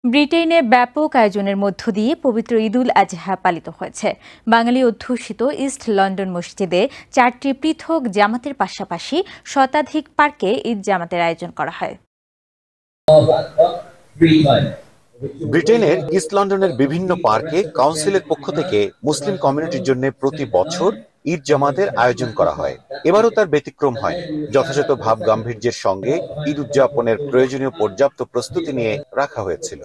ব্রিটেনে ব্যাপক আয়োজনের মধ্য দিয়ে পবিত্র ঈদুল আজহা পালিত হয়েছে। বাঙালি অধ্যুষিত ইস্ট লন্ডন মসজিদে 4টি পৃথক জামাতের পাশাপাশি শতাধিক পার্কে ঈদ জামাতের আয়োজন করা হয়। ব্রিটেনের ইস্ট লন্ডনের বিভিন্ন পার্কে কাউন্সিলের পক্ষ থেকে মুসলিম কমিউনিটির জন্য প্রতি বছর ঈদ জামাতের আয়োজন করা হয়। এবারও তার ব্যতিক্রম হয়। যথাযথ ভাব গাম্ভীর্যের সঙ্গে ঈদ উদযাপনের প্রয়োজনীয় পর্যাপ্ত প্রস্তুতি নিয়ে রাখা হয়েছিল।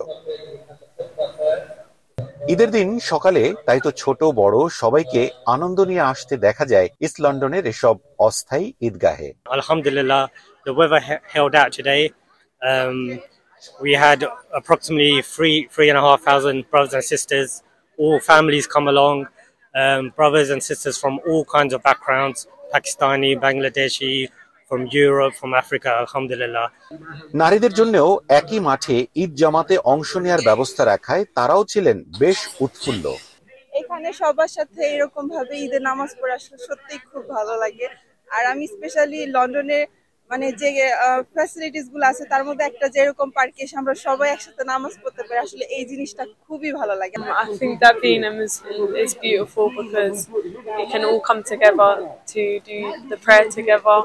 ঈদের দিন সকালে তাই তো ছোট বড় সবাইকে আনন্দ নিয়ে আসতে দেখা যায় ইস্ট লন্ডনের এসব অস্থায়ী ঈদগাহে। Alhamdulillah, the weather held out today. We had approximately 3,500 brothers and sisters. All families come along, brothers and sisters from all kinds of backgrounds, Pakistani, Bangladeshi, from Europe, from Africa, alhamdulillah. নারীদের জন্যও একই মাঠে ঈদ জামাতে অংশ নেওয়ার ব্যবস্থা রাখায় তারাও ছিলেন বেশ উৎফুল্ল। এখানে সবার সাথে এরকম ভাবে ঈদের নামাজ পড়া সত্যিই খুব ভালো লাগে। আর আমি স্পেশালি লন্ডনে মানে যে ফ্যাসিলিটিস গুলো আছে তার মধ্যে একটা যেরকম পার্কে এসে আমরা সবাই একসাথে নামাজ পড়তে পারি, আসলে এই জিনিসটা খুবই ভালো লাগে। I think that being a Muslim is beautiful because we can all come together to do the prayer together.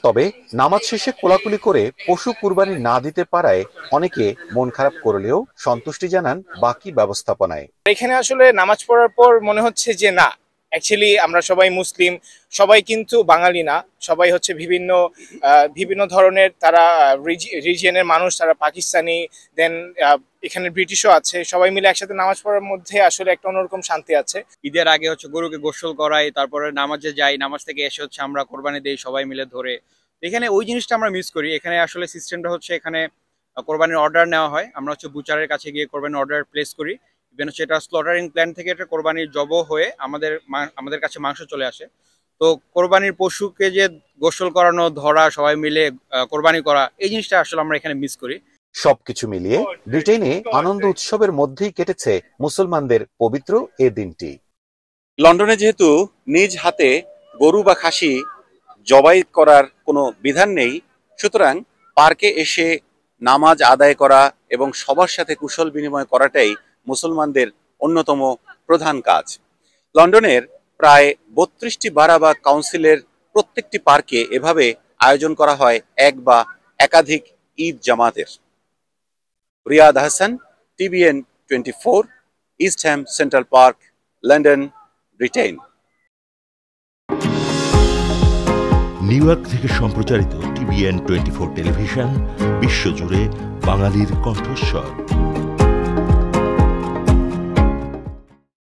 তবে নামাজ শেষে কোলাকুলি করে পশু কুরবানি না দিতে পারায় অনেকে মন খারাপ করলেও সন্তুষ্টি জানান বাকি ব্যবস্থাপনায়। এখানে আসলে নামাজ পড়ার পর মনে হচ্ছে যে না, অ্যাকচুয়ালি আমরা সবাই মুসলিম, সবাই কিন্তু বাঙালি না, সবাই হচ্ছে বিভিন্ন ধরনের তারা রিজিয়নের মানুষ, তারা পাকিস্তানি, দেন এখানে ব্রিটিশও আছে, সবাই মিলে একসাথে নামাজ পড়ার মধ্যে আসলে একটা অন্যরকম শান্তি আছে। ঈদের আগে হচ্ছে গরুকে গোসল করাই, তারপরে নামাজে যাই, নামাজ থেকে এসে হচ্ছে আমরা কোরবানি দেই সবাই মিলে ধরে। এখানে ওই জিনিসটা আমরা মিস করি। এখানে আসলে সিস্টেমটা হচ্ছে এখানে কোরবানির অর্ডার নেওয়া হয়, আমরা হচ্ছে বুচারের কাছে গিয়ে কোরবানির অর্ডার প্লেস করি, ইভেন হচ্ছে এটা স্লটারিং প্ল্যান থেকে এটা কোরবানির জব হয়ে আমাদের কাছে মাংস চলে আসে। তো কোরবানির পশুকে যে গোসল করানো, ধরা, সবাই মিলে কোরবানি করা, এই জিনিসটা আসলে আমরা এখানে মিস করি। সবকিছু মিলিয়ে ব্রিটেনে আনন্দ উৎসবের মধ্যেই কেটেছে মুসলমানদের পবিত্র এ দিনটি। লন্ডনে যেহেতু নিজ হাতে গরু বা খাসি জবাই করার কোনো বিধান নেই, সুতরাং পার্কে এসে নামাজ আদায় করা এবং সবার সাথে কুশল বিনিময় করাটাই মুসলমানদের অন্যতম প্রধান কাজ। লন্ডনের প্রায় 32টি বারা বা কাউন্সিলের প্রত্যেকটি পার্কে এভাবে আয়োজন করা হয় এক বা একাধিক ঈদ জামাতের। Riyad Hasan, TVN 24, East Ham Central Park, London, Britain. New York থেকে সম্প্রচারিত TVN 24 টেলিভিশন বিশ্বজুড়ে বাঙালির কণ্ঠস্বর।